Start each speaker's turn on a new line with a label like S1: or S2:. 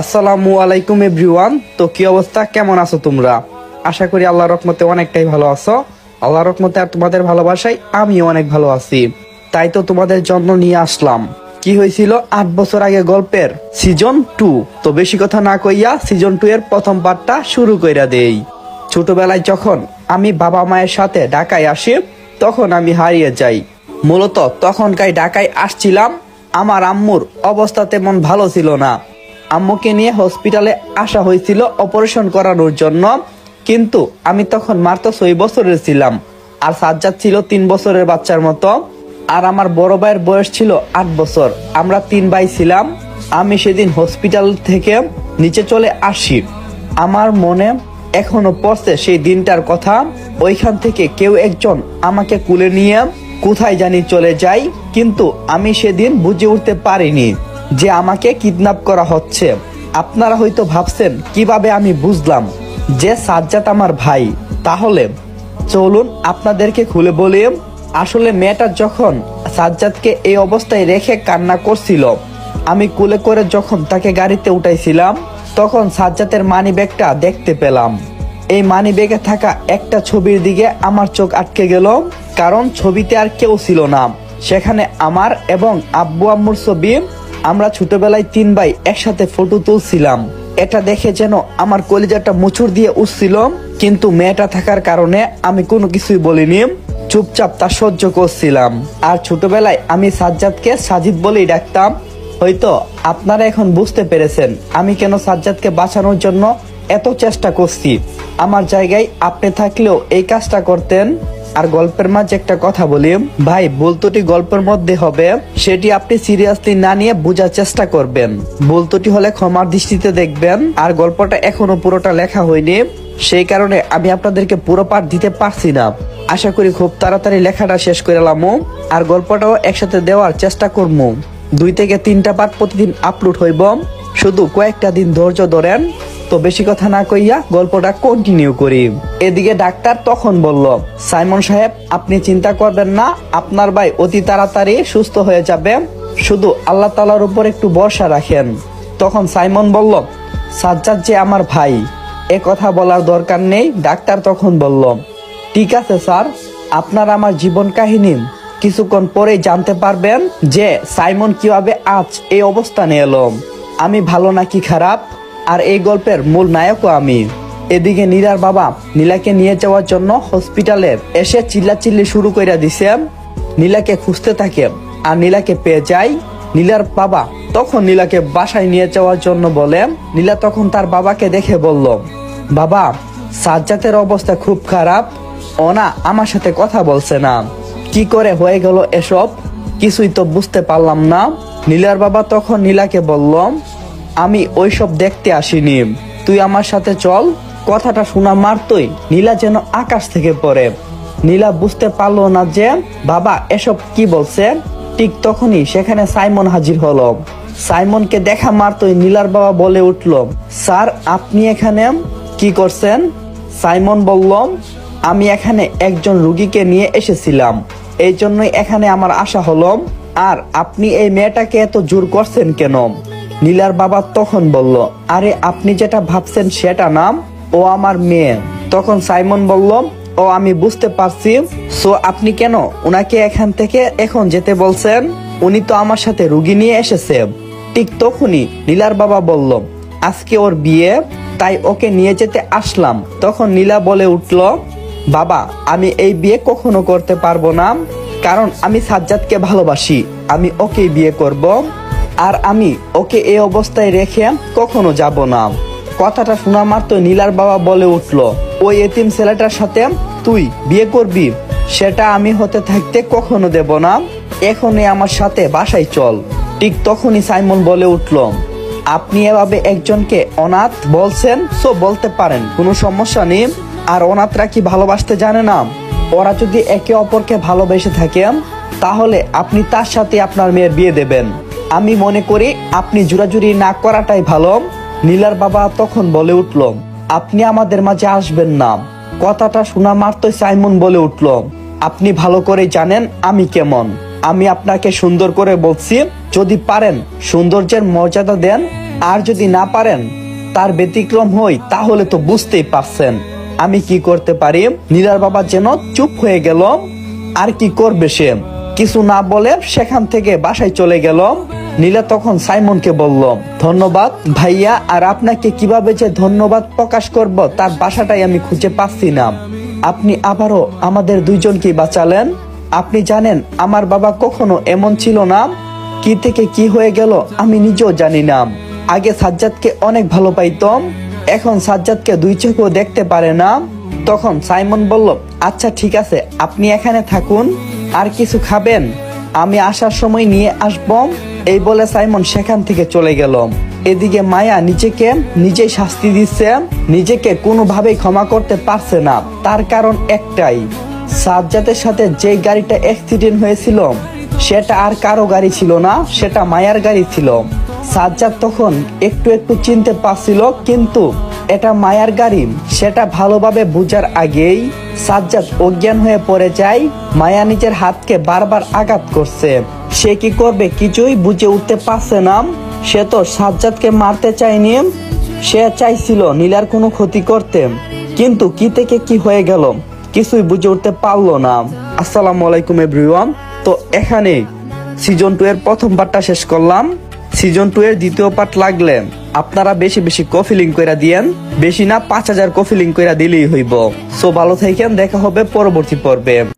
S1: আসসালামু আলাইকুম এভরিওয়ান। তো কি অবস্থা, কেমন আছো তোমরা? আশা করি আল্লাহর রহমতে অনেকটাই ভালো আছো। আল্লাহর রহমতে আর তোমাদের ভালোবাসায় আমিও অনেক ভালো আছি। তাই তো তোমাদের জন্য নিয়ে আসলাম কি হয়েছিল 8 বছর আগে গল্পের সিজন 2। তো বেশি কথা না কইয়া সিজন 2 এর প্রথম পার্টটা শুরু কইরা দেই। ছোটবেলায় যখন আমি বাবা মায়ের সাথে ঢাকায় আসি, তখন আমি হারিয়ে যাই। মূলত তখনকার ঢাকায় আসছিলাম, আমার আম্মুর অবস্থা তেমন ভালো ছিল না। আম্মুকে নিয়ে হসপিটালে আসা হয়েছিল অপারেশন করানোর জন্য, কিন্তু আমি তখন মাত্র 6 বছরের ছিলাম, আর সাজ্জাদ ছিল 3 বছরের বাচ্চার মতো, আর আমার বড় ভাইয়ের বয়স ছিল 8 বছর। আমরা 3 ভাই ছিলাম। আমি সেদিন হসপিটাল থেকে নিচে চলে আসি। আমার মনে এখনো পড়ছে সেই দিনটার কথা। ওইখান থেকে কেউ একজন আমাকে কুলে নিয়ে কোথায় জানি চলে যায়, কিন্তু আমি সেদিন বুঝে উঠতে পারিনি যে আমাকে কিডন্যাপ করা হচ্ছে। আপনারা হয়তো ভাবছেন কিভাবে আমি বুঝলাম যে সাজ্জাদ আমার ভাই। তাহলে চলুন আপনাদেরকে খুলে বলি। আসলে মেয়েটা যখন সাজ্জাদকে এই অবস্থায় রেখে কান্না করছিল, আমি কুলে করে যখন তাকে গাড়িতে উঠাইছিলাম, তখন সাজ্জাদের মানি ব্যাগটা দেখতে পেলাম। এই মানি ব্যাগে থাকা একটা ছবির দিকে আমার চোখ আটকে গেল, কারণ ছবিতে আর কেউ ছিল না। সেখানে আমার এবং আব্বু আম্মুর ছবি। আমরা ছোটবেলায় 3 ভাই একসাথে ফটো তুলছিলাম। এটা দেখে যেন আমার কলিজাটা মুচুর দিয়ে উঠছিল, কিন্তু মেয়েটা থাকার কারণে আমি কোনো কিছুই বলিনি, চুপচাপ তা সহ্য করছিলাম। আর ছোটবেলায় আমি সাজ্জাদকে সাজিদ বলেই ডাকতাম। হয়তো আপনারা এখন বুঝতে পেরেছেন আমি কেন সাজ্জাদকে বাঁচানোর জন্য এত চেষ্টা করছি। আমার জায়গায় আপনি থাকলেও এই কাজটা করতেন। আর গল্পের মাঝে একটা কথা বলি ভাই, বলতুটি গল্পের মধ্যে হবে, সেটি আপনি সিরিয়াসলি না নিয়ে বোঝার চেষ্টা করবেন। বলতুটি হলে ক্ষমার দৃষ্টিতে দেখবেন। আর গল্পটা এখনো পুরোটা লেখা হয়নি, সেই কারণে আমি আপনাদেরকে পুরো পাঠ দিতে পারছি না। আশা করি খুব তাড়াতাড়ি লেখাটা শেষ করে লামু, আর গল্পটাও একসাথে দেওয়ার চেষ্টা করবো। 2 থেকে 3টা পার্ট প্রতিদিন আপলোড হইব, শুধু কয়েকটা দিন ধৈর্য ধরেন। তো বেশি কথা না কইয়া গল্পটা কন্টিনিউ করি। এদিকে ডাক্তার তখন বলল, সাইমন সাহেব আপনি চিন্তা করবেন না, আপনার ভাই অতি তাড়াতাড়ি সুস্থ হয়ে যাবে, শুধু আল্লাহ তাআলার উপর একটু ভরসা রাখেন। তখন সাইমন বলল, সাজ্জাদ যে আমার ভাই, এ কথা বলার দরকার নেই। ডাক্তার তখন বলল, ঠিক আছে স্যার, আপনার আমার জীবন কাহিনী কিছুক্ষণ পরেই জানতে পারবেন যে সাইমন কিভাবে আজ এই অবস্থানে এলো, আমি ভালো নাকি খারাপ, আর এই গল্পের মূল নায়কও আমি। এদিকে নীলার বাবা নীলাকে নিয়ে যাওয়ার জন্য হসপিটালে এসে চিল্লাচিল্লি শুরু করে দিছে। নীলাকে খুঁজতে থাকে, আর নীলাকে পেয়ে যায়। নীলার বাবা তখন নীলাকে বাসায় নিয়ে যাওয়ার জন্য বলে। নীলা তখন তার বাবাকে দেখে বলল, বাবা সাজ্জাদের অবস্থা খুব খারাপ, ও না আমার সাথে কথা বলছে না, কি করে হয়ে গেল এসব, কিছুই তো বুঝতে পারলাম না। নীলার বাবা তখন নীলাকে বলল, আমি ওইসব দেখতে আসিনি, তুই আমার সাথে চল। কথাটা শোনা মাত্রই নীলা যেন আকাশ থেকে পড়ে। নীলা বুঝতে পারলো না যে বাবা এসব কি বলছে। ঠিক তখনই সেখানে সাইমন হাজির হলো। সাইমনকে দেখা মাত্রই নীলার বাবা বলে উঠল, স্যার আপনি এখানে কি করছেন? সাইমন বলল, আমি এখানে একজন রুগীকে নিয়ে এসেছিলাম, এই জন্যই এখানে আমার আশা হলো। আর আপনি এই মেয়েটাকে এত জোর করছেন কেন? নীলার বাবা তখন বলল, আরে আপনি যেটা ভাবছেন সেটা নাম, ও আমার মেয়ে। তখন সাইমন বলল, ও আমি বুঝতে পারছি, সো আপনি কেন ওনাকে এখান থেকে এখন যেতে বলছেন? উনি তো আমার সাথে রুগী নিয়ে এসেছে। ঠিক তখনই নীলার বাবা বলল, আজকে ওর বিয়ে, তাই ওকে নিয়ে যেতে আসলাম। তখন নীলা বলে উঠল, বাবা আমি এই বিয়ে কখনো করতে পারবো না, কারণ আমি সাজ্জাদকে ভালোবাসি, আমি ওকেই বিয়ে করব, আর আমি ওকে এই অবস্থায় রেখে কখনো যাব না। কথাটা শোনা মাত্র নীলার বাবা বলে উঠল, ওই এতিম ছেলেটার সাথে তুই বিয়ে করবি? সেটা আমি হতে থাকতে কখনো দেব না, এখনই আমার সাথে বাসায় চল। ঠিক তখনই সাইমন বলে উঠল, আপনি এভাবে একজনকে অনাথ বলছেন, সো বলতে পারেন, কোনো সমস্যা নেই। আর অনাথরা কি ভালোবাসতে জানে না? ওরা যদি একে অপরকে ভালোবেসে থাকেন, তাহলে আপনি তার সাথে আপনার মেয়ের বিয়ে দেবেন। আমি মনে করি আপনি জোরাজুরি না করাটাই ভালো। নীলার বাবা তখন বলে উঠল, আপনি আমাদের মাঝে আসবেন না। কথাটা শোনা মাত্রই সাইমন বলে উঠল, আপনি ভালো করে জানেন আমি কেমন, আমি আপনাকে সুন্দর করে বলছি, যদি পারেন সৌন্দর্যের মর্যাদা দেন, আর যদি না পারেন, তার ব্যতিক্রম হই, তাহলে তো বুঝতেই পারছেন আমি কি করতে পারি। নীলার বাবা যেন চুপ হয়ে গেল। আর কি করবে সে, কিছু না বলে সেখান থেকে বাসায় চলে গেল। নীলা তখন সাইমনকে বলল, ধন্যবাদ ভাইয়া, আর আপনাকে কিভাবে যে ধন্যবাদ প্রকাশ করব তার বাসাটাই আমি খুঁজে পাচ্ছি না। আপনি আবারও আমাদের দুইজনকে বাঁচালেন। আপনি জানেন আমার বাবা কখনো এমন ছিল না। কি থেকে কি হয়ে গেল আমি নিজেও জানি না। আগে সাজ্জাদকে অনেক ভালো পাইতাম, এখন সাজ্জাদকে দুই চোখেও দেখতে পারে না। তখন সাইমন বলল, আচ্ছা ঠিক আছে, আপনি এখানে থাকুন। আর কিছু খাবেন? আমি আসার সময় নিয়ে আসব। এই বলে সাইমন সেখান থেকে চলে গেল। এদিকে মায়া নিজেকে নিজেই শাস্তি দিচ্ছে, নিজেকে কোনোভাবেই ক্ষমা করতে পারছে না। তার কারণ একটাই, সাজ্জাদের সাথে যে গাড়িটা অ্যাক্সিডেন্ট হয়েছিল সেটা আর কারো গাড়ি ছিল না, সেটা মায়ার গাড়ি ছিল। সাজ্জাদ তখন একটু একটু চিনতে পারছিল, কিন্তু এটা মায়ার গাড়ি সেটা ভালোভাবে বুঝার আগেই সাজ্জাদ অজ্ঞান হয়ে পড়ে যায়। মায়া নিজের হাতকে বারবার আঘাত করছে। সে কি করবে কিছুই বুঝে উঠতে পারছে না। সে তো সাজ্জাদকে মারতে চায়নি, সে চাইছিল নীলার কোনো ক্ষতি করতে, কিন্তু কি থেকে কি হয়ে গেল কিছুই বুঝে উঠতে পারলো না। আসসালামু আলাইকুম এভরিওয়ান। তো এখানে সিজন 2 এর প্রথম পার্টটা শেষ করলাম। সিজন 2 এর দ্বিতীয় পার্ট লাগলে আপনারা বেশি বেশি কফি লিঙ্ক কইরা দিয়েন, বেশি না 5000 কফি লিঙ্ক কইরা দিলেই হইব। সো ভালো থাকেন, দেখা হবে পরবর্তী পর্বে।